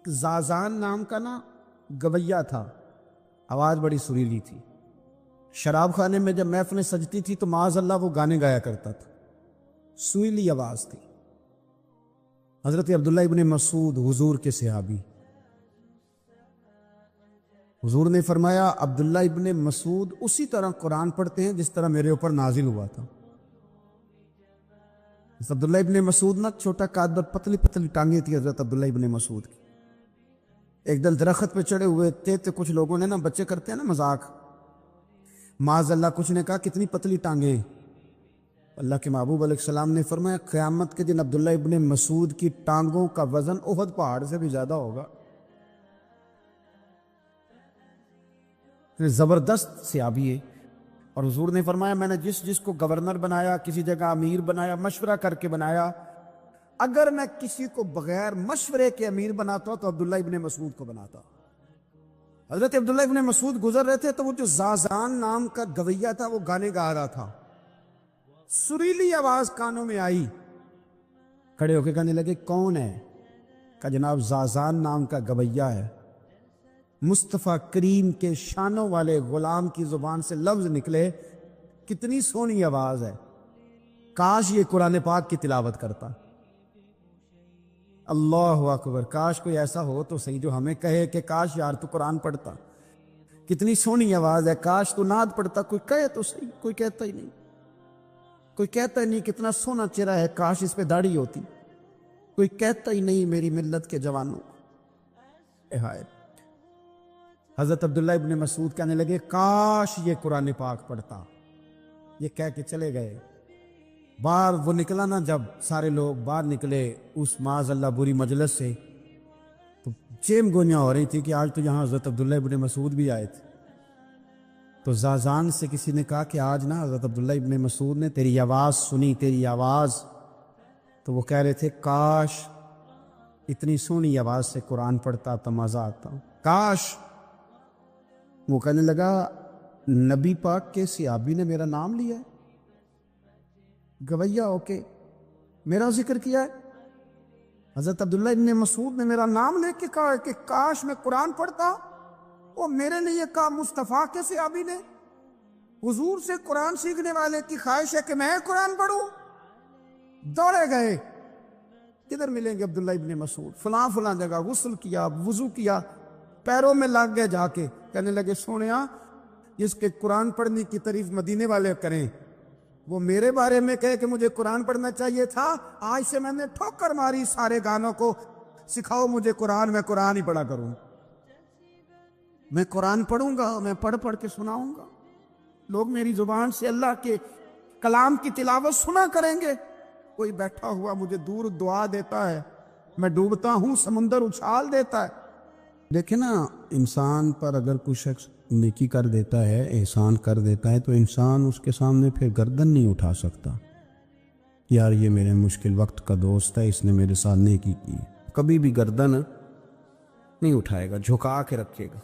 ایک زازان نام کا نا گویا تھا، آواز بڑی سریلی تھی. شراب خانے میں جب محفلیں سجتی تھی تو معاذ اللہ وہ گانے گایا کرتا تھا، سریلی آواز تھی. حضرت عبداللہ ابن مسعود حضور کے صحابی، حضور نے فرمایا عبداللہ ابن مسعود اسی طرح قرآن پڑھتے ہیں جس طرح میرے اوپر نازل ہوا تھا. عبداللہ ابن مسعود نا چھوٹا قد، پتلی پتلی ٹانگیں تھی حضرت عبداللہ ابن مسعود کی. ایک دل درخت پہ چڑھے ہوئے تھے تو کچھ لوگوں نے نا، بچے کرتے ہیں نا مذاق، معاذ اللہ کچھ نے کہا کتنی پتلی ٹانگیں. اللہ کے محبوب علیہ السلام نے فرمایا قیامت کے دن عبداللہ ابن مسعود کی ٹانگوں کا وزن احد پہاڑ سے بھی زیادہ ہوگا. زبردست صحابی ہے. اور حضور نے فرمایا میں نے جس کو گورنر بنایا، کسی جگہ امیر بنایا، مشورہ کر کے بنایا، اگر میں کسی کو بغیر مشورے کے امیر بناتا تو عبداللہ ابن مسعود کو بناتا. حضرت عبداللہ ابن مسعود گزر رہے تھے تو وہ جو زازان نام کا گویا تھا وہ گانے گا رہا تھا. سریلی آواز کانوں میں آئی، کھڑے ہو کے کہنے لگے کون ہے؟ کہ جناب زازان نام کا گویا ہے. مصطفیٰ کریم کے شانوں والے غلام کی زبان سے لفظ نکلے، کتنی سونی آواز ہے، کاش یہ قرآن پاک کی تلاوت کرتا. اللہ اکبر، کاش کوئی ایسا ہو تو صحیح جو ہمیں کہے کہ کاش یار تو قرآن پڑھتا، کتنی سونی آواز ہے، کاش تو نعت پڑھتا. کوئی کہے تو صحیح، کوئی کہتا ہی نہیں. کوئی کہتا ہی نہیں کتنا سونا چہرہ ہے، کاش اس پہ داڑھی ہوتی. کوئی کہتا ہی نہیں میری ملت کے جوانوں. ہائے، حضرت عبداللہ ابن مسعود کہنے لگے کاش یہ قرآن پاک پڑھتا. یہ کہہ کے چلے گئے. باہر وہ نکلا نا، جب سارے لوگ باہر نکلے اس معاذ اللہ بری مجلس سے، تو چیم گوئیاں ہو رہی تھی کہ آج تو یہاں حضرت عبداللہ ابن مسعود بھی آئے تھے. تو زازان سے کسی نے کہا کہ آج نا حضرت عبداللہ ابن مسعود نے تیری آواز سنی، تیری آواز. تو وہ کہہ رہے تھے کاش اتنی سونی آواز سے قرآن پڑھتا تو مزہ آتا، کاش. وہ کہنے لگا نبی پاک کے صحابی نے میرا نام لیا ہے، گویا ہو کے میرا ذکر کیا ہے. حضرت عبداللہ ابن مسعود نے میرا نام لے کے کہا کہ کاش میں قرآن پڑھتا. وہ میرے لیے کہا مصطفیٰ کے صحابی نے، حضور سے قرآن سیکھنے والے کی خواہش ہے کہ میں قرآن پڑھوں. دوڑے گئے، کدھر ملیں گے عبداللہ ابن مسعود؟ فلاں فلاں جگہ غسل کیا، وضو کیا، پیروں میں لگ گئے جا کے. کہنے لگے سونیا، جس کے قرآن پڑھنے کی تعریف مدینے والے کریں وہ میرے بارے میں کہے کہ مجھے قرآن پڑھنا چاہیے تھا. آج سے میں نے ٹھوکر ماری سارے گانوں کو، سکھاؤ مجھے قرآن، میں قرآن ہی پڑھا کروں. میں قرآن پڑھوں گا، میں پڑھ پڑھ کے سناؤں گا، لوگ میری زبان سے اللہ کے کلام کی تلاوت سنا کریں گے. کوئی بیٹھا ہوا مجھے دور دعا دیتا ہے، میں ڈوبتا ہوں سمندر اچھال دیتا ہے. دیکھیں نا، انسان پر اگر کوئی شخص نیکی کر دیتا ہے، احسان کر دیتا ہے، تو انسان اس کے سامنے پھر گردن نہیں اٹھا سکتا. یار یہ میرے مشکل وقت کا دوست ہے، اس نے میرے ساتھ نیکی کی، کبھی بھی گردن نہیں اٹھائے گا، جھکا کے رکھے گا.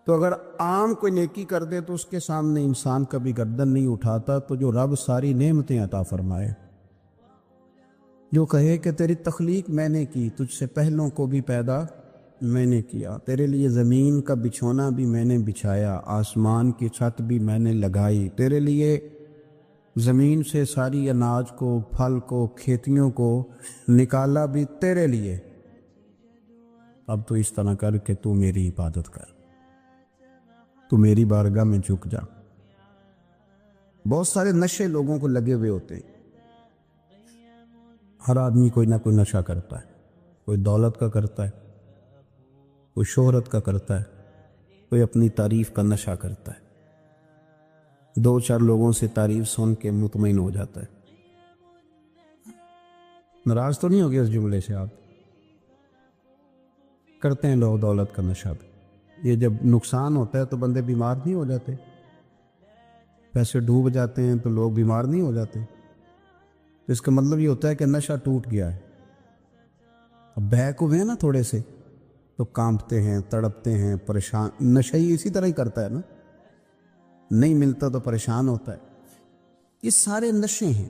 تو اگر عام کوئی نیکی کر دے تو اس کے سامنے انسان کبھی گردن نہیں اٹھاتا. تو جو رب ساری نعمتیں عطا فرمائے، جو کہے کہ تیری تخلیق میں نے کی، تجھ سے پہلوں کو بھی پیدا میں نے کیا، تیرے لیے زمین کا بچھونا بھی میں نے بچھایا، آسمان کی چھت بھی میں نے لگائی، تیرے لیے زمین سے ساری اناج کو، پھل کو، کھیتیوں کو نکالا بھی تیرے لیے. اب تو اس طرح کر کہ تو میری عبادت کر، تو میری بارگاہ میں جھک جا. بہت سارے نشے لوگوں کو لگے ہوئے ہوتے ہیں. ہر آدمی کوئی نہ کوئی نشہ کرتا ہے، کوئی دولت کا کرتا ہے، کوئی شہرت کا کرتا ہے، کوئی اپنی تعریف کا نشہ کرتا ہے. دو چار لوگوں سے تعریف سن کے مطمئن ہو جاتا ہے. ناراض تو نہیں ہو گیا اس جملے سے؟ آپ کرتے ہیں لوگ دولت کا نشہ بھی. یہ جب نقصان ہوتا ہے تو بندے بیمار نہیں ہو جاتے؟ پیسے ڈوب جاتے ہیں تو لوگ بیمار نہیں ہو جاتے؟ تو اس کا مطلب یہ ہوتا ہے کہ نشہ ٹوٹ گیا ہے. اب بہک ہوئے ہیں نا تھوڑے سے تو کانپتے ہیں، تڑپتے ہیں، پریشان. نشہ ہی اسی طرح ہی کرتا ہے نا، نہیں ملتا تو پریشان ہوتا ہے. یہ سارے نشے ہیں.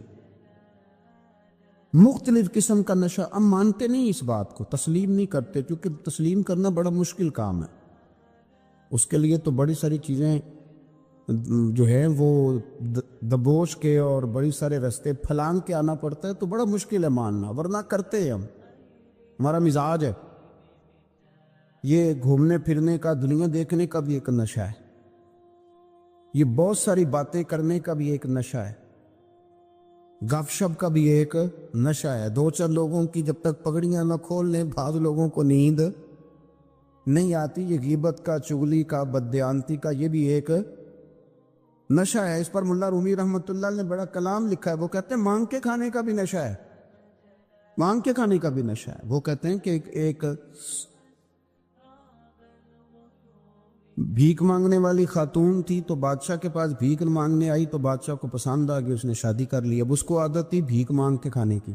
مختلف قسم کا نشہ. ہم مانتے نہیں اس بات کو، تسلیم نہیں کرتے، کیونکہ تسلیم کرنا بڑا مشکل کام ہے. اس کے لیے تو بڑی ساری چیزیں جو ہے وہ دبوچ کے اور بڑی سارے رستے پھلانگ کے آنا پڑتا ہے، تو بڑا مشکل ہے ماننا، ورنہ کرتے ہیں ہم. ہمارا مزاج ہے. یہ گھومنے پھرنے کا، دنیا دیکھنے کا بھی ایک نشہ ہے. یہ بہت ساری باتیں کرنے کا بھی ایک نشہ ہے. گپ شپ کا بھی ایک نشہ ہے. دو چار لوگوں کی جب تک پگڑیاں نہ کھول لیں، بعض لوگوں کو نیند نہیں آتی. یہ غیبت کا، چغلی کا، بددیانتی کا، یہ بھی ایک نشہ ہے. اس پر ملا رومی رحمۃ اللہ نے بڑا کلام لکھا ہے. وہ کہتے ہیں مانگ کے کھانے کا بھی نشہ ہے، مانگ کے کھانے کا بھی نشہ ہے. وہ کہتے ہیں کہ ایک بھیک مانگنے والی خاتون تھی، تو بادشاہ کے پاس بھیک مانگنے آئی، تو بادشاہ کو پسند آ گئی، اس نے شادی کر لی. اب اس کو عادت تھی بھیک مانگ کے کھانے کی،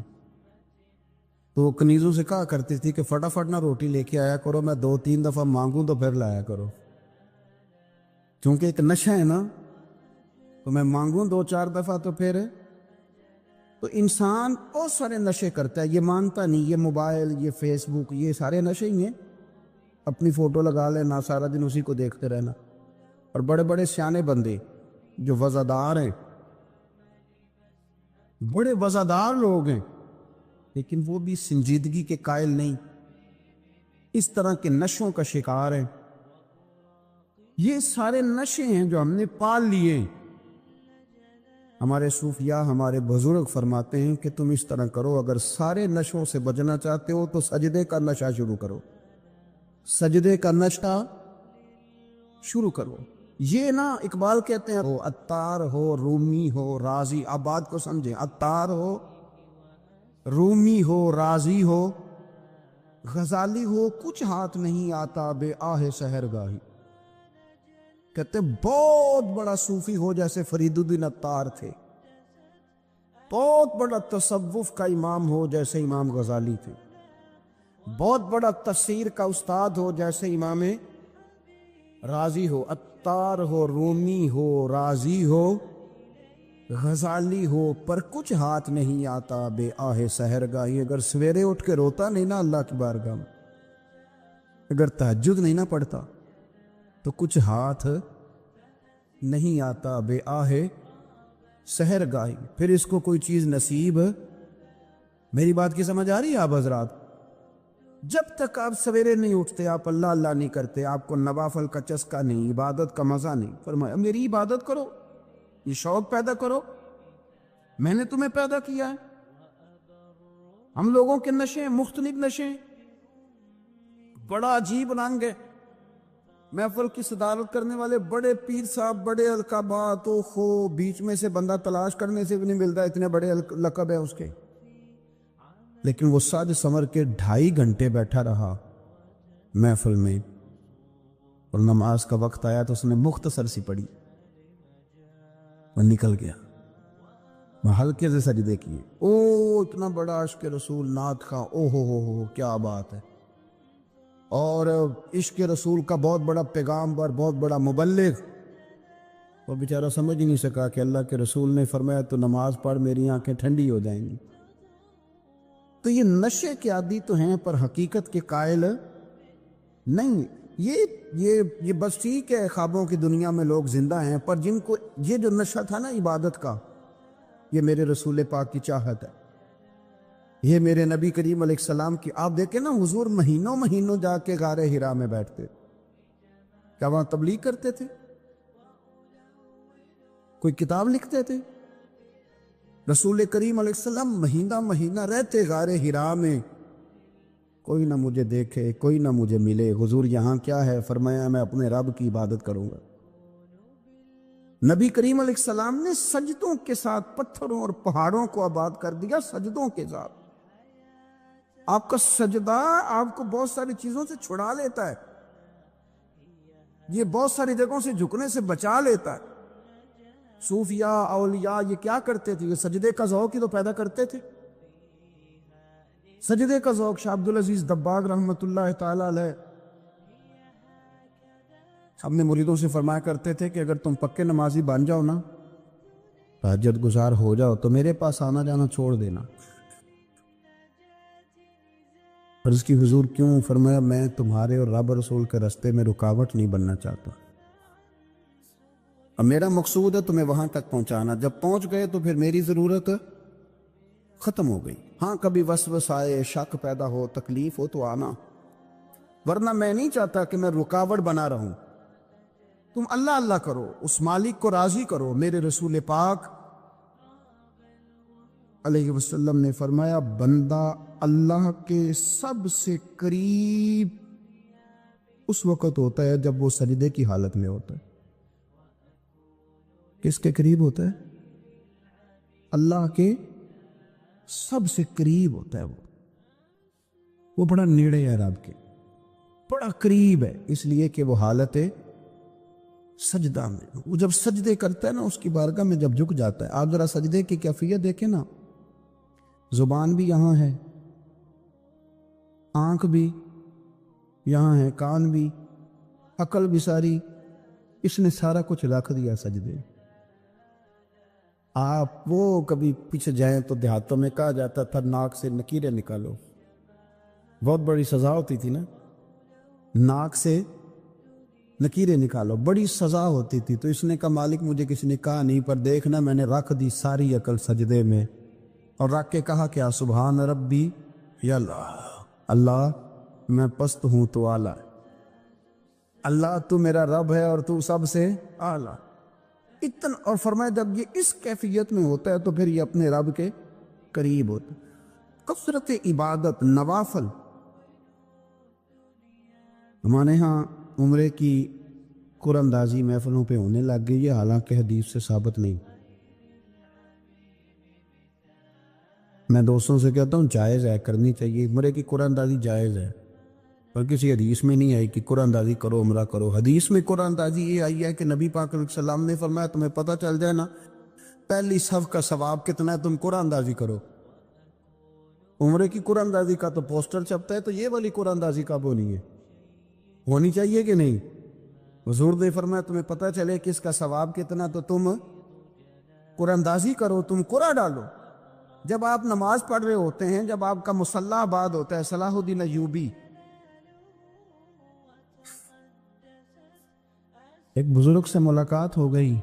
تو وہ کنیزوں سے کہا کرتی تھی کہ فٹافٹ نہ روٹی لے کے آیا کرو، میں 2-3 دفعہ مانگوں تو پھر لایا کرو. کیونکہ ایک نشہ ہے نا، تو میں مانگوں 2-4 دفعہ تو پھر. تو انسان بہت سارے نشے کرتا ہے، یہ مانتا نہیں. یہ موبائل، یہ فیس بک، یہ سارے نشے ہی ہیں. اپنی فوٹو لگا لینا، سارا دن اسی کو دیکھتے رہنا. اور بڑے بڑے سیانے بندے جو وزادار ہیں، بڑے وزادار لوگ ہیں، لیکن وہ بھی سنجیدگی کے قائل نہیں، اس طرح کے نشوں کا شکار ہیں. یہ سارے نشے ہیں جو ہم نے پال لیے. ہمارے صوفیاء، ہمارے بزرگ فرماتے ہیں کہ تم اس طرح کرو، اگر سارے نشوں سے بچنا چاہتے ہو تو سجدے کا نشہ شروع کرو، سجدے کا نشہ شروع کرو. یہ نا اقبال کہتے ہیں وہ عطار ہو، رومی ہو، رازی. آپ بات کو سمجھیں، عطار ہو، رومی ہو، رازی ہو، غزالی ہو، کچھ ہاتھ نہیں آتا بے آہ سحر گاہی. کہتے بہت بڑا صوفی ہو جیسے فرید الدین عطار تھے، بہت بڑا تصوف کا امام ہو جیسے امام غزالی تھے، بہت بڑا تفسیر کا استاد ہو جیسے امام رازی ہو. عطار ہو، رومی ہو، رازی ہو، غزالی ہو، پر کچھ ہاتھ نہیں آتا بے آہ سحر گاہی. اگر سویرے اٹھ کے روتا نہیں نا اللہ کی بارگاہ میں، اگر تہجد نہیں نہ پڑھتا، تو کچھ ہاتھ نہیں آتا بے آہ سحر گاہی. پھر اس کو کوئی چیز نصیب. میری بات کی سمجھ آ رہی ہے آپ حضرات؟ جب تک آپ سویرے نہیں اٹھتے، آپ اللہ اللہ نہیں کرتے، آپ کو نوافل کا چسکا نہیں، عبادت کا مزہ نہیں. فرمایا میری عبادت کرو، یہ شوق پیدا کرو، میں نے تمہیں پیدا کیا ہے. ہم لوگوں کے نشے، مختلف نشے، بڑا عجیب رنگ ہے. محفل کی صدارت کرنے والے بڑے پیر صاحب، بڑے القابات و خو، بیچ میں سے بندہ تلاش کرنے سے بھی نہیں ملتا، اتنے بڑے لقب ہے اس کے. لیکن وہ ساج سنور کے 2.5 گھنٹے بیٹھا رہا محفل میں، اور نماز کا وقت آیا تو اس نے مختصر سی پڑھی، وہ نکل گیا. میں ہلکے سے سجدے کیے. او اتنا بڑا عشق رسول، نعت خواں، او ہو کیا بات ہے. اور عشق رسول کا بہت بڑا پیغام پر، بہت بڑا مبلغ. وہ بیچارہ سمجھ ہی نہیں سکا کہ اللہ کے رسول نے فرمایا تو نماز پڑھ، میری آنکھیں ٹھنڈی ہو جائیں گی. تو یہ نشے کے عادی تو ہیں، پر حقیقت کے قائل نہیں. یہ بس ٹھیک ہے، خوابوں کی دنیا میں لوگ زندہ ہیں، پر جن کو یہ جو نشہ تھا نا عبادت کا، یہ میرے رسول پاک کی چاہت ہے، یہ میرے نبی کریم علیہ السلام کی. آپ دیکھیں نا، حضور مہینوں جا کے غار حرا میں بیٹھتے. کیا وہاں تبلیغ کرتے تھے؟ کوئی کتاب لکھتے تھے؟ رسول کریم علیہ السلام مہینہ رہتے غار حرا میں. کوئی نہ مجھے دیکھے، کوئی نہ مجھے ملے. حضور یہاں کیا ہے؟ فرمایا میں اپنے رب کی عبادت کروں گا. نبی کریم علیہ السلام نے سجدوں کے ساتھ پتھروں اور پہاڑوں کو آباد کر دیا، سجدوں کے ساتھ. آپ کا سجدہ آپ کو بہت ساری چیزوں سے چھڑا لیتا ہے، یہ بہت ساری جگہوں سے جھکنے سے بچا لیتا ہے. صوفیاء، اولیاء یہ کیا کرتے تھے؟ یہ سجدے کا ذوق ہی تو پیدا کرتے تھے. سجدے کا ذوق. شاہ عبدالعزیز دباغ رحمۃ اللہ تعالی علیہ اپنے مریدوں سے فرمایا کرتے تھے کہ اگر تم پکے نمازی بن جاؤ نا، تہجد گزار ہو جاؤ، تو میرے پاس آنا جانا چھوڑ دینا. عرض کی حضور کیوں؟ فرمایا میں تمہارے اور رب رسول کے راستے میں رکاوٹ نہیں بننا چاہتا، اب میرا مقصود ہے تمہیں وہاں تک پہنچانا، جب پہنچ گئے تو پھر میری ضرورت ختم ہو گئی۔ ہاں کبھی وسوس آئے، شک پیدا ہو، تکلیف ہو تو آنا، ورنہ میں نہیں چاہتا کہ میں رکاوٹ بنا رہوں۔ تم اللہ اللہ کرو، اس مالک کو راضی کرو۔ میرے رسول پاک علیہ وسلم نے فرمایا بندہ اللہ کے سب سے قریب اس وقت ہوتا ہے جب وہ سجدے کی حالت میں ہوتا ہے۔ کس کے قریب ہوتا ہے؟ اللہ کے سب سے قریب ہوتا ہے وہ بڑا نیڑے ہے رب کے، بڑا قریب ہے، اس لیے کہ وہ حالت سجدہ میں، وہ جب سجدے کرتا ہے نا اس کی بارگاہ میں جب جھک جاتا ہے۔ آپ ذرا سجدے کی کیفیت دیکھیں نا، زبان بھی یہاں ہے، آنکھ بھی یہاں ہے، کان بھی، عقل بھی ساری، اس نے سارا کچھ رکھ دیا سجدے۔ آپ وہ کبھی پیچھے جائیں تو دیہاتوں میں کہا جاتا تھا ناک سے نکیریں نکالو، بہت بڑی سزا ہوتی تھی نا، ناک سے نکیریں نکالو، بڑی سزا ہوتی تھی۔ تو اس نے کہا مالک مجھے کسی نے کہا نہیں، پر دیکھنا میں نے رکھ دی ساری عقل سجدے میں، اور رکھ کے کہا کیا؟ سبحان ربی یا اللہ میں پست ہوں تو اعلیٰ، اللہ تو میرا رب ہے اور تو سب سے اعلیٰ اتنا۔ اور فرمایا جب یہ اس کیفیت میں ہوتا ہے تو پھر یہ اپنے رب کے قریب ہوتا ہے۔ کثرت عبادت، نوافل۔ ہمارے ہاں عمرے کی قرآن اندازی محفلوں پہ ہونے لگ گئی ہے، حالانکہ حدیث سے ثابت نہیں۔ میں دوستوں سے کہتا ہوں جائز ہے، کرنی چاہیے، عمرے کی قرآن اندازی جائز ہے، پر کسی حدیث میں نہیں آئی کہ قرآن اندازی کرو عمرہ کرو۔ حدیث میں قرآن اندازی یہ آئی ہے کہ نبی پاک علیہ السلام نے فرمایا تمہیں پتہ چل جائے نا پہلی صف کا ثواب کتنا ہے، تم قرآن اندازی کرو۔ عمرے کی قرآن اندازی کا تو پوسٹر چھپتا ہے، تو یہ والی قرآن اندازی کب ہونی ہے؟ ہونی چاہیے کہ نہیں؟ حضور نے فرمایا تمہیں پتہ چلے کہ اس کا ثواب کتنا، تو تم قرآن اندازی کرو، تم قرآن ڈالو۔ جب آپ نماز پڑھ رہے ہوتے ہیں، جب آپ کا مصلی آباد ہوتا ہے، صلاح الدین ایوبی ایک بزرگ سے ملاقات ہو گئی،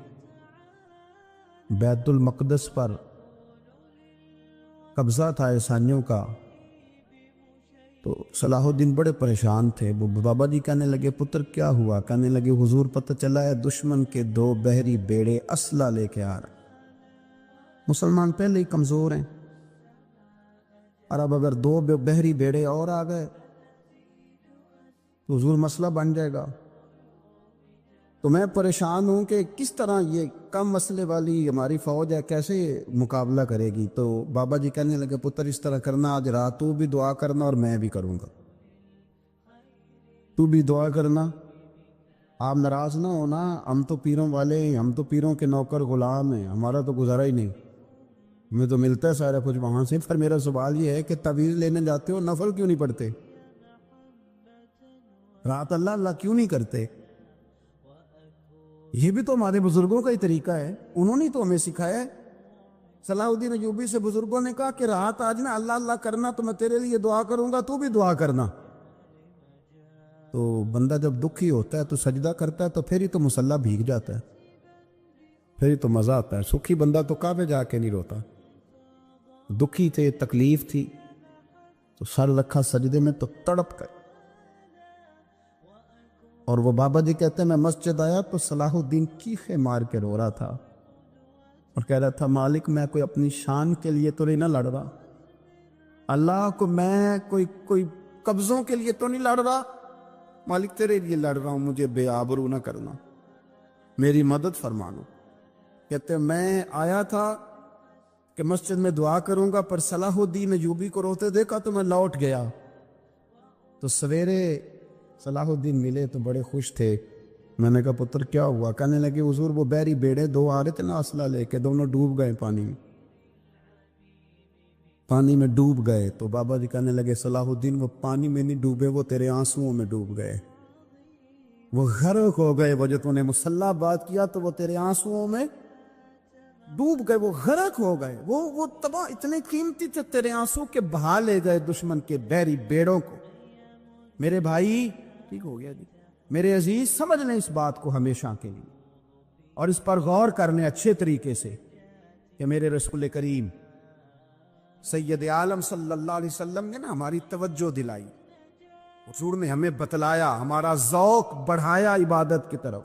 بیت المقدس پر قبضہ تھا عیسائیوں کا، تو صلاح الدین بڑے پریشان تھے۔ وہ بابا جی کہنے لگے پتر کیا ہوا؟ کہنے لگے حضور پتہ چلا ہے دشمن کے 2 بحری بیڑے اسلحہ لے کے آ رہے، مسلمان پہلے ہی کمزور ہیں، اور اب اگر 2 بحری بیڑے اور آ گئے تو حضور مسئلہ بن جائے گا۔ تو میں پریشان ہوں کہ کس طرح یہ کم مسئلے والی ہماری فوج ہے کیسے مقابلہ کرے گی۔ تو بابا جی کہنے لگے پتر اس طرح کرنا، آج رات تو بھی دعا کرنا اور میں بھی کروں گا، تو بھی دعا کرنا، آپ ناراض نہ ہونا، ہم تو پیروں والے ہیں، ہم تو پیروں کے نوکر غلام ہیں، ہمارا تو گزارا ہی نہیں، ہمیں تو ملتا ہے سارا کچھ وہاں سے۔ پھر میرا سوال یہ ہے کہ تعویذ لینے جاتے ہو نفل کیوں نہیں پڑھتے؟ رات اللہ اللہ کیوں نہیں کرتے؟ یہ بھی تو ہمارے بزرگوں کا ہی طریقہ ہے، انہوں نے تو ہمیں سکھایا ہے۔ صلاح الدین ایوبی سے بزرگوں نے کہا کہ رات آج نا اللہ اللہ کرنا، تو میں تیرے لیے دعا کروں گا، تو بھی دعا کرنا۔ تو بندہ جب دکھی ہوتا ہے تو سجدہ کرتا ہے، تو پھر ہی تو مصلی بھیگ جاتا ہے، پھر ہی تو مزہ آتا ہے۔ سکھی بندہ تو کعبے جا کے نہیں روتا، دکھی تھے، تکلیف تھی، تو سر رکھا سجدے میں تو تڑپ کر۔ اور وہ بابا جی کہتے ہیں میں مسجد آیا تو صلاح الدین چیخے مار کے رو رہا تھا اور کہہ رہا تھا مالک میں کوئی اپنی شان کے لیے تو نہیں نہ لڑ رہا، اللہ کو میں کوئی قبضوں کے لیے تو نہیں لڑ رہا، مالک تیرے لیے لڑ رہا ہوں، مجھے بے آبرو نہ کرنا، میری مدد فرمانا۔ کہتے ہیں میں آیا تھا کہ مسجد میں دعا کروں گا، پر صلاح الدین ایوبی کو روتے دیکھا تو میں لوٹ گیا۔ تو سویرے صلاح الدین ملے تو بڑے خوش تھے۔ میں نے کہا پتر کیا ہوا؟ کہنے لگے حضور وہ بحری بیڑے 2 آ رہے تھے نا اسلحہ لے کے، دونوں ڈوب گئے پانی میں ڈوب گئے۔ تو بابا جی کہنے لگے صلاح الدین وہ پانی میں نہیں ڈوبے، وہ تیرے آنسوؤں میں ڈوب گئے، وہ غرق ہو گئے، وہ جو تو نے مصلی بات کیا تو وہ تیرے آنسوؤں میں ڈوب گئے، وہ غرق ہو گئے، وہ تباہ، اتنے قیمتی تھے تیرے آنسو کے بہا لے گئے دشمن کے بحری بیڑوں کو۔ میرے بھائی ٹھیک ہو گیا جی، میرے عزیز سمجھ لیں اس بات کو ہمیشہ کے لیے، اور اس پر غور کر لیں اچھے طریقے سے کہ میرے رسول کریم سید عالم صلی اللہ علیہ وسلم نے نا ہماری توجہ دلائی، حضور نے ہمیں بتلایا، ہمارا ذوق بڑھایا عبادت کی طرف۔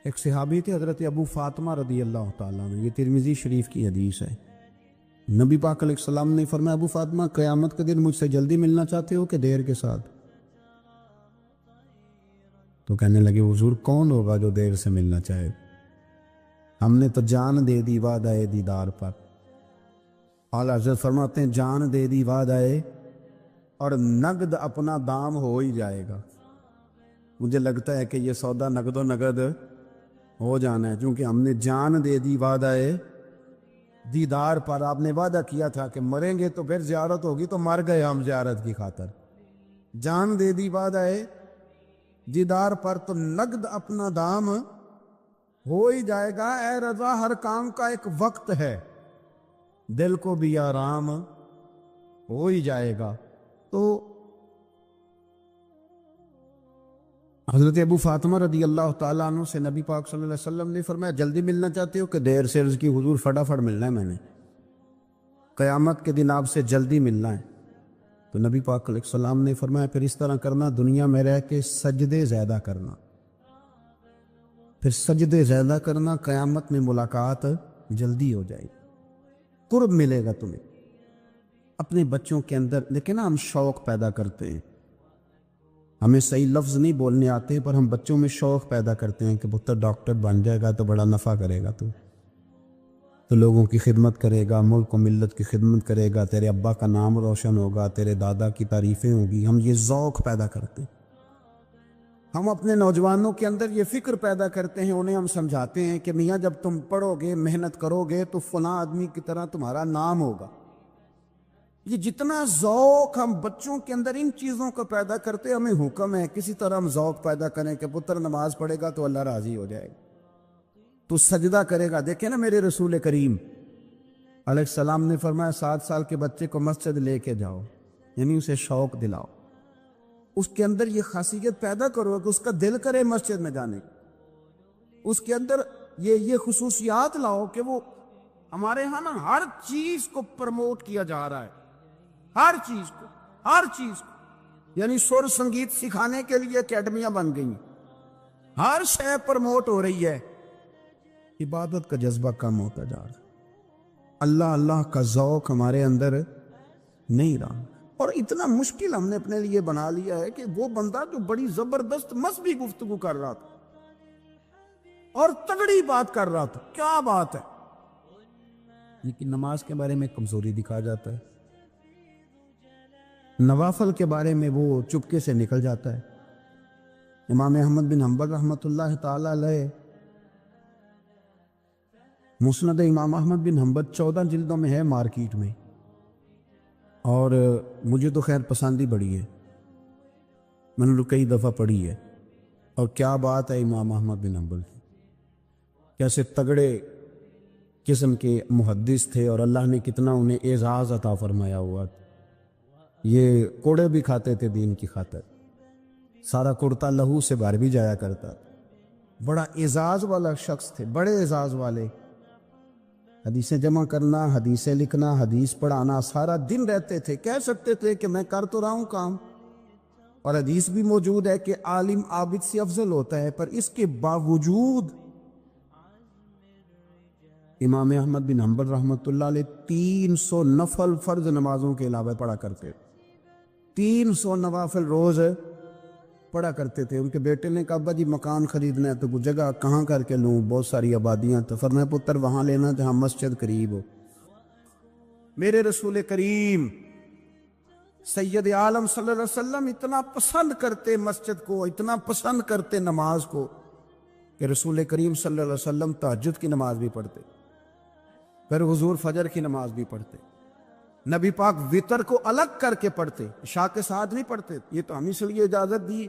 ایک صحابی تھے حضرت ابو فاطمہ رضی اللہ تعالیٰ عنہ، یہ ترمذی شریف کی حدیث ہے۔ نبی پاک علیہ السلام نے فرمایا ابو فاطمہ قیامت کے دن مجھ سے جلدی ملنا چاہتے ہو کہ دیر کے ساتھ؟ تو کہنے لگے حضور کون ہوگا جو دیر سے ملنا چاہے؟ ہم نے تو جان دے دی وعدہ دیدار پر۔ اعلیٰ حضرت فرماتے ہیں جان دے دی وعدہ اور نقد اپنا دام ہو ہی جائے گا۔ مجھے لگتا ہے کہ یہ سودا نقد و نقد ہو جانا ہے، کیونکہ ہم نے جان دے دی وعدہ دیدار پر۔ آپ نے وعدہ کیا تھا کہ مریں گے تو پھر زیارت ہوگی، تو مر گئے ہم زیارت کی خاطر۔ جان دے دی وعدہ دیدار پر، تو نقد اپنا دام ہو ہی جائے گا۔ اے رضا ہر کام کا ایک وقت ہے، دل کو بھی آرام ہو ہی جائے گا۔ تو حضرت ابو فاطمہ رضی اللہ تعالیٰ عنہ سے نبی پاک صلی اللہ علیہ وسلم نے فرمایا جلدی ملنا چاہتے ہو کہ دیر سے؟ عرض کی حضور فٹافٹ ملنا ہے، میں نے قیامت کے دن آپ سے جلدی ملنا ہے۔ تو نبی پاک علیہ السلام نے فرمایا پھر اس طرح کرنا، دنیا میں رہ کے سجدے زیادہ کرنا، پھر سجدے زیادہ کرنا، قیامت میں ملاقات جلدی ہو جائے گی، قرب ملے گا تمہیں۔ اپنے بچوں کے اندر لیکن ہم شوق پیدا کرتے ہیں، ہمیں صحیح لفظ نہیں بولنے آتے پر ہم بچوں میں شوق پیدا کرتے ہیں کہ پتر ڈاکٹر بن جائے گا تو بڑا نفع کرے گا، تو لوگوں کی خدمت کرے گا، ملک و ملت کی خدمت کرے گا، تیرے ابا کا نام روشن ہوگا، تیرے دادا کی تعریفیں ہوگی۔ ہم یہ ذوق پیدا کرتے ہیں، ہم اپنے نوجوانوں کے اندر یہ فکر پیدا کرتے ہیں، انہیں ہم سمجھاتے ہیں کہ میاں جب تم پڑھو گے، محنت کرو گے تو فلاں آدمی کی طرح تمہارا نام ہوگا۔ یہ جتنا ذوق ہم بچوں کے اندر ان چیزوں کو پیدا کرتے، ہمیں حکم ہے کسی طرح ہم ذوق پیدا کریں کہ پتر نماز پڑھے گا تو اللہ راضی ہو جائے گا، تو سجدہ کرے گا۔ دیکھیں نا میرے رسول کریم علیہ السلام نے فرمایا 7 سال کے بچے کو مسجد لے کے جاؤ، یعنی اسے شوق دلاؤ، اس کے اندر یہ خاصیت پیدا کرو کہ اس کا دل کرے مسجد میں جانے کی، اس کے اندر یہ خصوصیات لاؤ کہ وہ ہمارے ہاں نا ہر چیز کو پروموٹ کیا جا رہا ہے، ہر چیز کو، یعنی سر سنگیت سکھانے کے لیے اکیڈمیاں بن گئی، ہر شے پروموٹ ہو رہی ہے، عبادت کا جذبہ کم ہوتا جا رہا ہے، اللہ کا ذوق ہمارے اندر نہیں رہا۔ اور اتنا مشکل ہم نے اپنے لیے بنا لیا ہے کہ وہ بندہ جو بڑی زبردست مذہبی گفتگو کر رہا تھا اور تگڑی بات کر رہا تھا، کیا بات ہے، لیکن نماز کے بارے میں کمزوری دکھا جاتا ہے، نوافل کے بارے میں وہ چپکے سے نکل جاتا ہے۔ امام احمد بن حنبل رحمۃ اللہ تعالی علیہ، مسند امام احمد بن حنبل 14 جلدوں میں ہے مارکیٹ میں، اور مجھے تو خیر پسندی بڑی ہے، میں نے کئی دفعہ پڑھی ہے، اور کیا بات ہے امام احمد بن حنبل کی، کیسے تگڑے قسم کے محدث تھے، اور اللہ نے کتنا انہیں اعزاز عطا فرمایا ہوا تھا۔ یہ کوڑے بھی کھاتے تھے دین کی خاطر، سارا کرتا لہو سے باہر بھی جایا کرتا تھا، بڑا اعزاز والا شخص تھے، بڑے اعزاز والے، حدیثیں جمع کرنا، حدیثیں لکھنا، حدیث پڑھانا، سارا دن رہتے تھے۔ کہہ سکتے تھے کہ میں کر تو رہا ہوں کام، اور حدیث بھی موجود ہے کہ عالم عابد سے افضل ہوتا ہے، پر اس کے باوجود امام احمد بن حنبل رحمۃ اللہ علیہ 300 نفل فرض نمازوں کے علاوہ پڑھا کرتے، 300 نوافل روز پڑھا کرتے تھے۔ ان کے بیٹے نے کہا ابا جی مکان خریدنا ہے تو وہ جگہ کہاں کر کے لوں، بہت ساری آبادیاں، تو فرمایا پتر وہاں لینا جہاں مسجد قریب ہو۔ میرے رسول کریم سید عالم صلی اللہ علیہ وسلم اتنا پسند کرتے مسجد کو، اتنا پسند کرتے نماز کو، کہ رسول کریم صلی اللہ علیہ وسلم تہجد کی نماز بھی پڑھتے، پھر حضور فجر کی نماز بھی پڑھتے، نبی پاک وتر کو الگ کر کے پڑھتے، عشاء کے ساتھ نہیں پڑھتے۔ یہ تو ہم اس لیے اجازت دی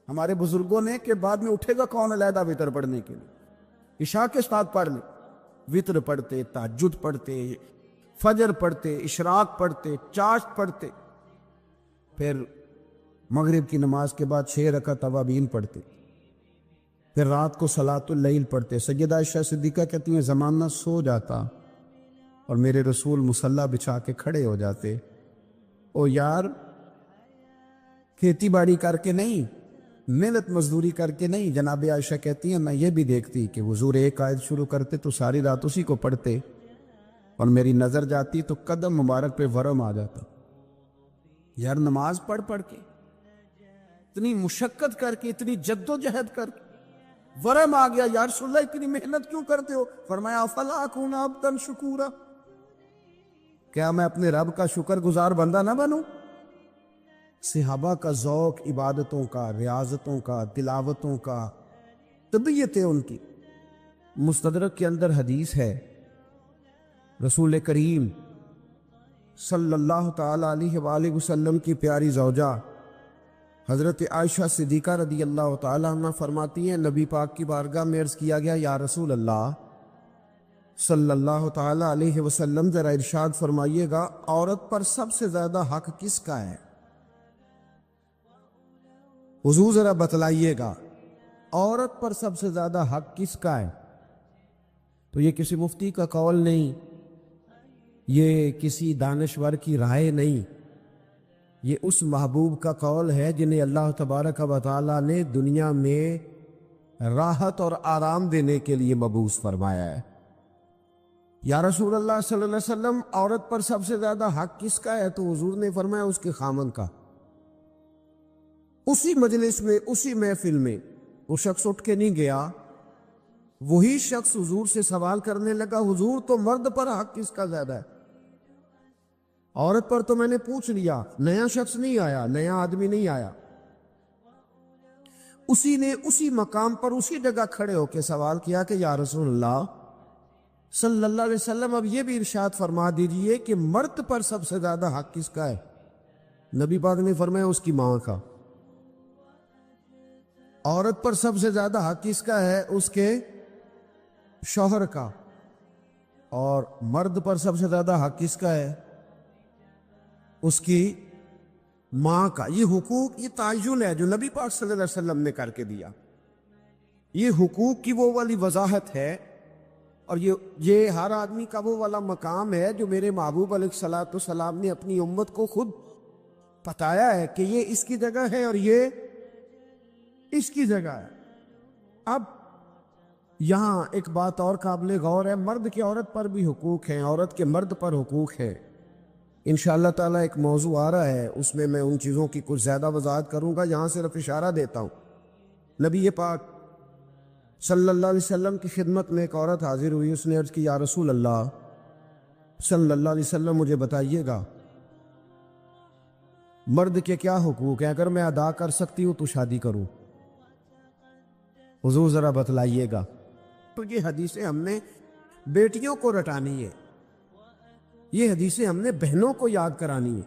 ہمارے بزرگوں نے کہ بعد میں اٹھے گا کون علیحدہ وتر پڑھنے کے لیے، عشاء کے ساتھ پڑھ لیں، وطر پڑھتے، تہجد پڑھتے، فجر پڑھتے، اشراق پڑھتے، چاشت پڑھتے، پھر مغرب کی نماز کے بعد 6 رکعت اوابین پڑھتے، پھر رات کو صلاۃ اللیل پڑھتے۔ سیدہ عائشہ صدیقہ کہتی ہیں زمانہ سو جاتا اور میرے رسول مصلی بچھا کے کھڑے ہو جاتے۔ او یار، کھیتی باڑی کر کے نہیں، محنت مزدوری کر کے نہیں، جناب عائشہ کہتی ہیں میں یہ بھی دیکھتی کہ حضور ایک آیت شروع کرتے تو ساری رات اسی کو پڑھتے، اور میری نظر جاتی تو قدم مبارک پہ ورم آ جاتا۔ یار نماز پڑھ پڑھ کے، اتنی مشقت کر کے، اتنی جد و جہد کر کے ورم آ گیا، یا رسول اللہ اتنی محنت کیوں کرتے ہو؟ فرمایا افلا اکون عبدا شکورا، کیا میں اپنے رب کا شکر گزار بندہ نہ بنوں؟ صحابہ کا ذوق عبادتوں کا، ریاضتوں کا، تلاوتوں کا، طبیعت ہے ان کی۔ مستدرک کے اندر حدیث ہے، رسول کریم صلی اللہ تعالی علیہ وآلہ وسلم کی پیاری زوجہ حضرت عائشہ صدیقہ رضی اللہ تعالی عنہ فرماتی ہیں نبی پاک کی بارگاہ میں عرض کیا گیا یا رسول اللہ صلی اللہ تعالی علیہ وسلم ذرا ارشاد فرمائیے گا عورت پر سب سے زیادہ حق کس کا ہے؟ حضور ذرا بتلائیے گا عورت پر سب سے زیادہ حق کس کا ہے؟ تو یہ کسی مفتی کا قول نہیں، یہ کسی دانشور کی رائے نہیں، یہ اس محبوب کا قول ہے جنہیں اللہ تبارک و تعالی نے دنیا میں راحت اور آرام دینے کے لیے مبعوث فرمایا ہے۔ یا رسول اللہ صلی اللہ علیہ وسلم عورت پر سب سے زیادہ حق کس کا ہے؟ تو حضور نے فرمایا اس کے خامن کا۔ اسی مجلس میں، اسی محفل میں وہ شخص اٹھ کے نہیں گیا، وہی شخص حضور سے سوال کرنے لگا حضور تو مرد پر حق کس کا زیادہ ہے؟ عورت پر تو میں نے پوچھ لیا، نیا شخص نہیں آیا، نیا آدمی نہیں آیا۔ اسی نے اسی مقام پر اسی جگہ کھڑے ہو کے سوال کیا کہ یا رسول اللہ صلی اللہ علیہ وسلم اب یہ بھی ارشاد فرما دیجئے کہ مرد پر سب سے زیادہ حق کس کا ہے؟ نبی پاک نے فرمایا اس کی ماں کا۔ عورت پر سب سے زیادہ حق کس کا ہے؟ اس کے شوہر کا۔ اور مرد پر سب سے زیادہ حق کس کا ہے؟ اس کی ماں کا۔ یہ حقوق، یہ تعین ہے جو نبی پاک صلی اللہ علیہ وسلم نے کر کے دیا۔ یہ حقوق کی وہ والی وضاحت ہے، اور یہ ہر آدمی کا وہ والا مقام ہے جو میرے محبوب علیہ الصلوۃ والسلام نے اپنی امت کو خود بتایا ہے کہ یہ اس کی جگہ ہے اور یہ اس کی جگہ ہے۔ اب یہاں ایک بات اور قابل غور ہے، مرد کے عورت پر بھی حقوق ہیں، عورت کے مرد پر حقوق ہے۔ انشاءاللہ تعالیٰ ایک موضوع آ رہا ہے، اس میں میں ان چیزوں کی کچھ زیادہ وضاحت کروں گا، یہاں صرف اشارہ دیتا ہوں۔ نبی پاک صلی اللہ علیہ وسلم کی خدمت میں ایک عورت حاضر ہوئی، اس نے عرض کی یا رسول اللہ صلی اللہ علیہ وسلم مجھے بتائیے گا مرد کے کیا حقوق ہیں، اگر میں ادا کر سکتی ہوں تو شادی کروں، حضور ذرا بتلائیے گا۔ تو یہ حدیثیں ہم نے بیٹیوں کو رٹانی ہے، یہ حدیثیں ہم نے بہنوں کو یاد کرانی ہے۔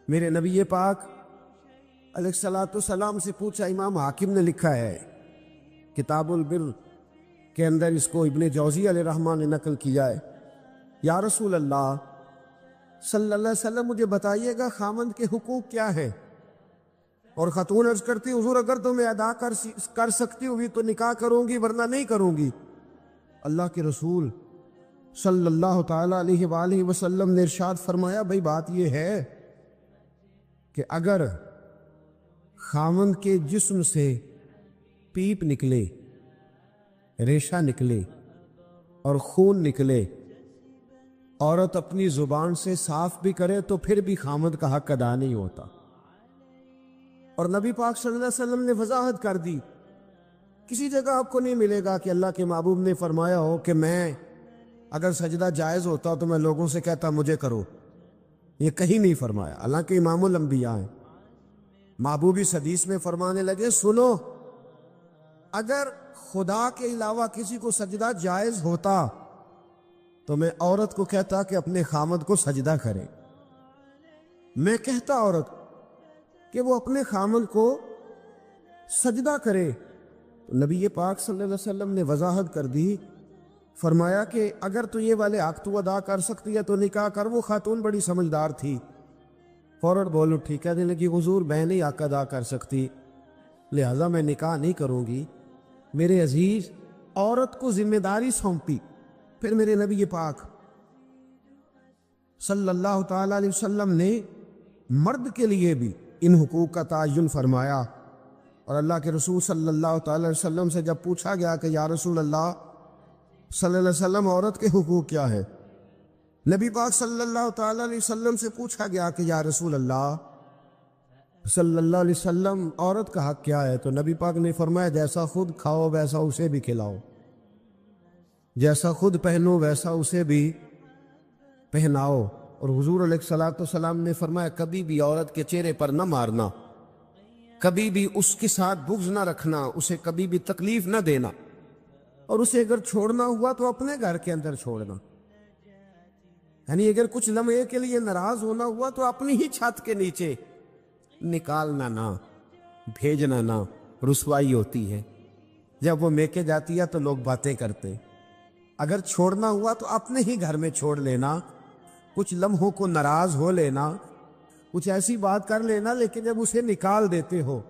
میرے نبی پاک علیہ الصلوۃ والسلام سے پوچھا، امام حاکم نے لکھا ہے کتاب البر کے اندر، اس کو ابن جوزی علیہ الرحمٰن نے نقل کیا ہے، یا رسول اللہ صلی اللہ علیہ وسلم مجھے بتائیے گا خامند کے حقوق کیا ہیں؟ اور خاتون عرض کرتی حضور اگر تو میں ادا کر سکتی ہوگی تو نکاح کروں گی ورنہ نہیں کروں گی۔ اللہ کے رسول صلی اللہ تعالی علیہ وآلہ وسلم نے ارشاد فرمایا بھئی بات یہ ہے کہ اگر خامند کے جسم سے پیپ نکلے، ریشہ نکلے اور خون نکلے، عورت اپنی زبان سے صاف بھی کرے تو پھر بھی خامند کا حق ادا نہیں ہوتا۔ اور نبی پاک صلی اللہ علیہ وسلم نے وضاحت کر دی، کسی جگہ آپ کو نہیں ملے گا کہ اللہ کے محبوب نے فرمایا ہو کہ میں اگر سجدہ جائز ہوتا تو میں لوگوں سے کہتا مجھے کرو، یہ کہیں نہیں فرمایا۔ حالانکہ امام الانبیاء ہیں، محبوب اس حدیث میں فرمانے لگے سنو اگر خدا کے علاوہ کسی کو سجدہ جائز ہوتا تو میں عورت کو کہتا کہ اپنے خامد کو سجدہ کرے، میں کہتا عورت کہ وہ اپنے خامد کو سجدہ کرے، نبی پاک صلی اللہ علیہ وسلم نے وضاحت کر دی، فرمایا کہ اگر تو یہ والے حق تو ادا کر سکتی ہے تو نکاح کر۔ وہ خاتون بڑی سمجھدار تھی، فوراً بول اٹھی، کہنے لگی حضور میں نہیں حق ادا کر سکتی، لہذا میں نکاح نہیں کروں گی۔ میرے عزیز، عورت کو ذمہ داری سونپی۔ پھر میرے نبی پاک صلی اللہ تعالی علیہ وسلم نے مرد کے لیے بھی ان حقوق کا تعین فرمایا، اور اللہ کے رسول صلی اللہ تعالی علیہ وسلم سے جب پوچھا گیا کہ یا رسول اللہ صلی اللہ علیہ وسلم عورت کے حقوق کیا ہے، نبی پاک صلی اللہ تعالی علیہ وسلم سے پوچھا گیا کہ یا رسول اللہ صلی اللہ علیہ وسلم عورت کا حق کیا ہے، تو نبی پاک نے فرمایا جیسا خود کھاؤ ویسا اسے بھی کھلاؤ، جیسا خود پہنو ویسا اسے بھی پہناؤ۔ اور حضور علیہ الصلوۃ والسلام نے فرمایا کبھی بھی عورت کے چہرے پر نہ مارنا، کبھی بھی اس کے ساتھ بغض نہ رکھنا، اسے کبھی بھی تکلیف نہ دینا، اور اسے اگر چھوڑنا ہوا تو اپنے گھر کے اندر چھوڑنا، یعنی اگر کچھ لمحے کے لیے ناراض ہونا ہوا تو اپنی ہی چھت کے نیچے، نکالنا نہ، بھیجنا نہ۔ رسوائی ہوتی ہے جب وہ میکے جاتی ہے تو لوگ باتیں کرتے، اگر چھوڑنا ہوا تو اپنے ہی گھر میں چھوڑ لینا، کچھ لمحوں کو ناراض ہو لینا، کچھ ایسی بات کر لینا، لیکن جب اسے نکال دیتے ہو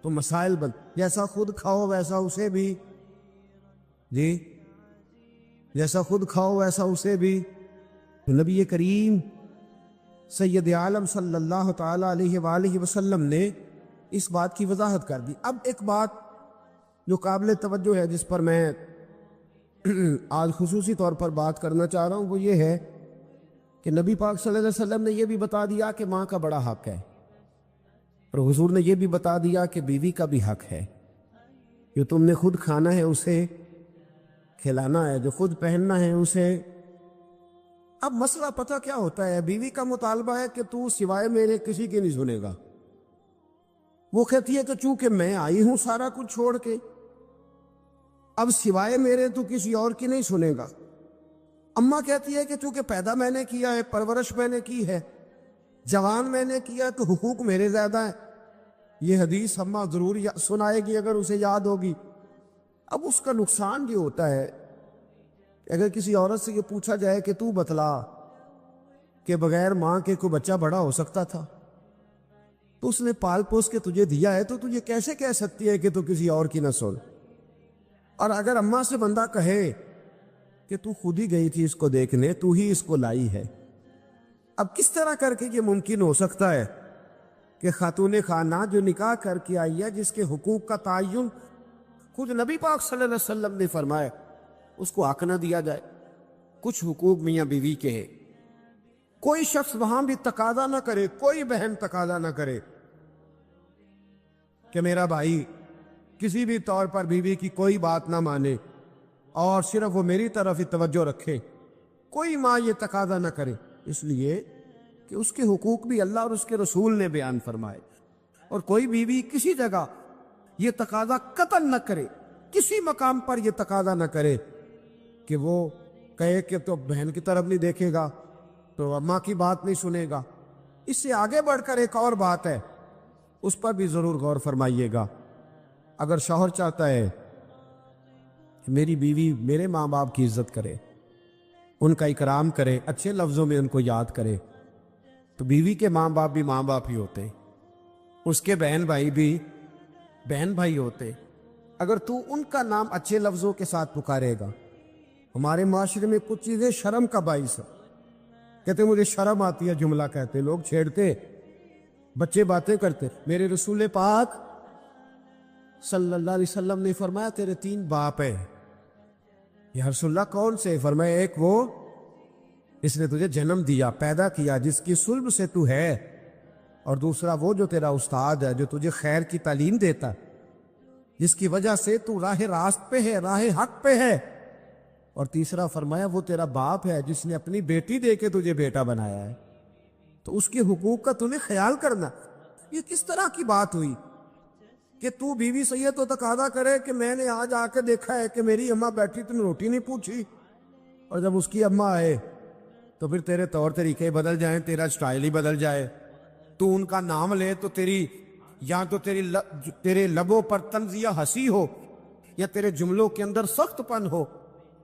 تو مسائل بن، جیسا خود کھاؤ ویسا اسے بھی، جی جیسا خود کھاؤ ویسا اسے بھی۔ تو نبی کریم سید عالم صلی اللہ تعالی علیہ وآلہ وسلم نے اس بات کی وضاحت کر دی۔ اب ایک بات جو قابل توجہ ہے جس پر میں آج خصوصی طور پر بات کرنا چاہ رہا ہوں، وہ یہ ہے کہ نبی پاک صلی اللہ علیہ وسلم نے یہ بھی بتا دیا کہ ماں کا بڑا حق ہے، اور حضور نے یہ بھی بتا دیا کہ بیوی کا بھی حق ہے، جو تم نے خود کھانا ہے اسے کھلانا ہے، جو خود پہننا ہے اسے۔ اب مسئلہ پتہ کیا ہوتا ہے، بیوی کا مطالبہ ہے کہ تو سوائے میرے کسی کی نہیں سنے گا، وہ کہتی ہے کہ چونکہ میں آئی ہوں سارا کچھ چھوڑ کے، اب سوائے میرے تو کسی اور کی نہیں سنے گا۔ اماں کہتی ہے کہ چونکہ پیدا میں نے کیا ہے، پرورش میں نے کی ہے، جوان میں نے کیا، تو حقوق میرے زیادہ ہیں۔ یہ حدیث اماں ضرور سنائے گی اگر اسے یاد ہوگی۔ اب اس کا نقصان یہ ہوتا ہے کہ اگر کسی عورت سے یہ پوچھا جائے کہ تو بتلا کہ بغیر ماں کے کوئی بچہ بڑا ہو سکتا تھا، تو اس نے پال پوس کے تجھے دیا ہے، تو تجھے کیسے کہہ سکتی ہے کہ تو کسی اور کی نہ سن؟ اور اگر اماں سے بندہ کہے کہ تو خود ہی گئی تھی اس کو دیکھنے، تو ہی اس کو لائی ہے، اب کس طرح کر کے یہ ممکن ہو سکتا ہے کہ خاتون خانہ جو نکاح کر کے آئی ہے، جس کے حقوق کا تعین خود نبی پاک صلی اللہ علیہ وسلم نے فرمایا، اس کو حق نہ دیا جائے؟ کچھ حقوق میاں بیوی کے ہیں، کوئی شخص وہاں بھی تقاضا نہ کرے، کوئی بہن تقاضا نہ کرے کہ میرا بھائی کسی بھی طور پر بیوی کی کوئی بات نہ مانے اور صرف وہ میری طرف ہی توجہ رکھے، کوئی ماں یہ تقاضا نہ کرے، اس لیے کہ اس کے حقوق بھی اللہ اور اس کے رسول نے بیان فرمائے۔ اور کوئی بیوی کسی جگہ یہ تقاضا قطعاً نہ کرے، کسی مقام پر یہ تقاضا نہ کرے کہ وہ کہے کہ تو بہن کی طرف نہیں دیکھے گا، تو اماں کی بات نہیں سنے گا۔ اس سے آگے بڑھ کر ایک اور بات ہے، اس پر بھی ضرور غور فرمائیے گا۔ اگر شوہر چاہتا ہے کہ میری بیوی میرے ماں باپ کی عزت کرے، ان کا اکرام کرے، اچھے لفظوں میں ان کو یاد کرے، تو بیوی کے ماں باپ بھی ماں باپ ہی ہوتے، اس کے بہن بھائی بھی بہن بھائی ہوتے۔ اگر تو ان کا نام اچھے لفظوں کے ساتھ پکارے گا، ہمارے معاشرے میں کچھ چیزیں شرم کا باعث ہے، کہتے مجھے شرم آتی ہے جملہ کہتے، لوگ چھیڑتے، بچے باتیں کرتے۔ میرے رسول پاک صلی اللہ علیہ وسلم نے فرمایا تیرے 3 باپ ہیں۔ یا رسول اللہ کون سے؟ فرمایا ایک وہ اس نے تجھے جنم دیا، پیدا کیا، جس کی صلب سے تو ہے، اور دوسرا وہ جو تیرا استاد ہے، جو تجھے خیر کی تعلیم دیتا ہے، جس کی وجہ سے تو راہ راست پہ ہے، راہ حق پہ ہے، اور تیسرا فرمایا وہ تیرا باپ ہے جس نے اپنی بیٹی دے کے تجھے بیٹا بنایا ہے، تو اس کے حقوق کا تمہیں خیال کرنا۔ یہ کس طرح کی بات ہوئی کہ تو بیوی سے یہ تو تقاضا کرے کہ میں نے آج آ کے دیکھا ہے کہ میری اماں بیٹھی، تم نے روٹی نہیں پوچھی، اور جب اس کی اماں آئے تو پھر تیرے طور طریقے بدل جائیں، تیرا سٹائل ہی بدل جائے، تو ان کا نام لے تو تیرے لبوں پر طنزیہ ہنسی ہو، یا تیرے جملوں کے اندر سخت پن ہو.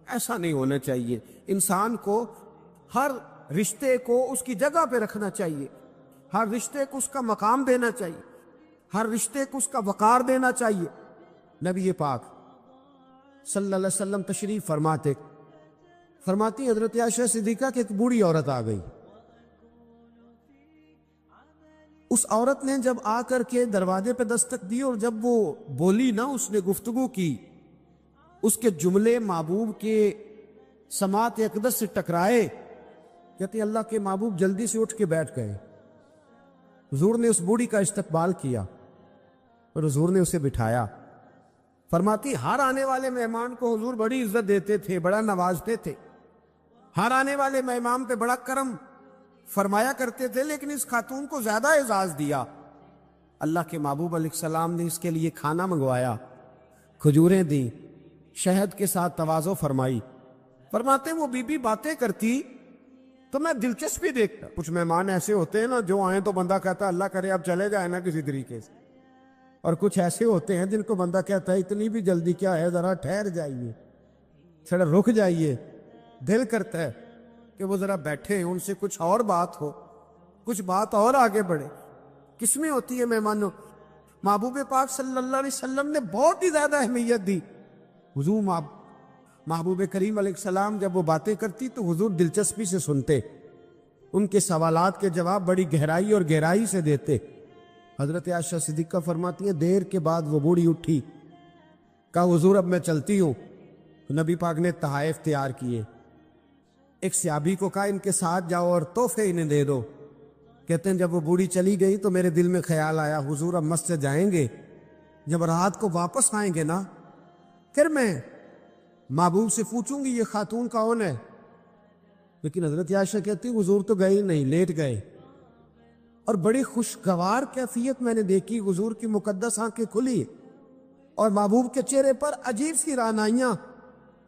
ایسا نہیں ہونا چاہیے. انسان کو ہر رشتے کو اس کی جگہ پہ رکھنا چاہیے, ہر رشتے کو اس کا مقام دینا چاہیے, ہر رشتے کو اس کا وقار دینا چاہیے. نبی پاک صلی اللہ علیہ وسلم تشریف فرماتی حضرت عائشہ صدیقہ کہ ایک بوڑھی عورت آ گئی. اس عورت نے جب آ کر کے دروازے پہ دستک دی اور جب وہ بولی نا, اس نے گفتگو کی, اس کے جملے محبوب کے سماعت اقدس سے ٹکرائے. کہتے اللہ کے محبوب جلدی سے اٹھ کے بیٹھ گئے. حضور نے اس بوڑھی کا استقبال کیا اور حضور نے اسے بٹھایا. فرماتی ہر آنے والے مہمان کو حضور بڑی عزت دیتے تھے, بڑا نوازتے تھے, ہر آنے والے مہمان پہ بڑا کرم فرمایا کرتے تھے, لیکن اس خاتون کو زیادہ اعزاز دیا. اللہ کے محبوب علیہ السلام نے اس کے لیے کھانا منگوایا, کھجوریں دیں, شہد کے ساتھ تواضع فرمائی. فرماتے وہ بی بی باتیں کرتی تو میں دلچسپی دیکھتا. کچھ مہمان ایسے ہوتے ہیں نا جو آئیں تو بندہ کہتا ہے اللہ کرے اب چلے جائیں نا کسی طریقے سے, اور کچھ ایسے ہوتے ہیں جن کو بندہ کہتا ہے اتنی بھی جلدی کیا ہے, ذرا ٹھہر جائیے, تھوڑا رک جائیے. دل کرتا ہے کہ وہ ذرا بیٹھے, ان سے کچھ اور بات ہو, کچھ بات اور آگے بڑھے. کس میں ہوتی ہے مہمانوں؟ محبوب پاک صلی اللہ علیہ وسلم نے بہت ہی زیادہ اہمیت دی. حضور محبوب کریم علیہ السلام جب وہ باتیں کرتی تو حضور دلچسپی سے سنتے, ان کے سوالات کے جواب بڑی گہرائی اور گہرائی سے دیتے. حضرت عائشہ صدیقہ فرماتی ہیں دیر کے بعد وہ بوڑھی اٹھی, کہا حضور اب میں چلتی ہوں. نبی پاک نے تحائف تیار کیے. ایک صحابی کو کہا ان کے ساتھ جاؤ اور تحفے انہیں دے دو. کہتے ہیں جب وہ بوڑھی چلی گئی تو میرے دل میں خیال آیا حضور اب مسجد جائیں گے, جب رات کو واپس آئیں گے نا پھر میں محبوب سے پوچھوں گی یہ خاتون کون ہے. لیکن حضرت عائشہ کہتی حضور تو گئے نہیں, لیٹ گئے. اور بڑی خوشگوار کیفیت میں نے دیکھی, حضور کی مقدس آنکھیں کھلی اور محبوب کے چہرے پر عجیب سی رعنائیاں.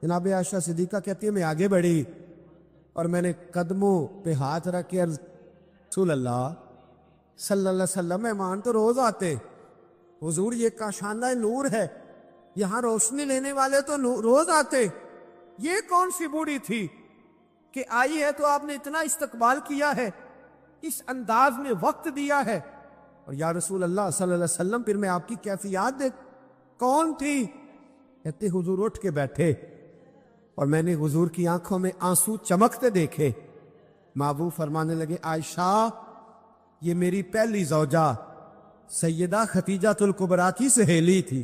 جناب عائشہ صدیقہ کہتی ہے میں آگے بڑھی اور میں نے قدموں پہ ہاتھ رکھ کے رسول اللہ صلی اللہ علیہ وسلم مہمان تو روز آتے, حضور یہ کاشانہ نور ہے, یہاں روشنی لینے والے تو روز آتے, یہ کون سی بوڑھی تھی کہ آئی ہے تو آپ نے اتنا استقبال کیا ہے, اس انداز میں وقت دیا ہے. اور یا رسول اللہ صلی اللہ علیہ وسلم پھر میں آپ کی کیفیات دیکھ, کون تھی؟ کہتے حضور اٹھ کے بیٹھے اور میں نے حضور کی آنکھوں میں آنسو چمکتے دیکھے. محبوب فرمانے لگے عائشہ یہ میری پہلی زوجہ سیدہ خدیجہ الکبریٰ کی سہیلی تھی.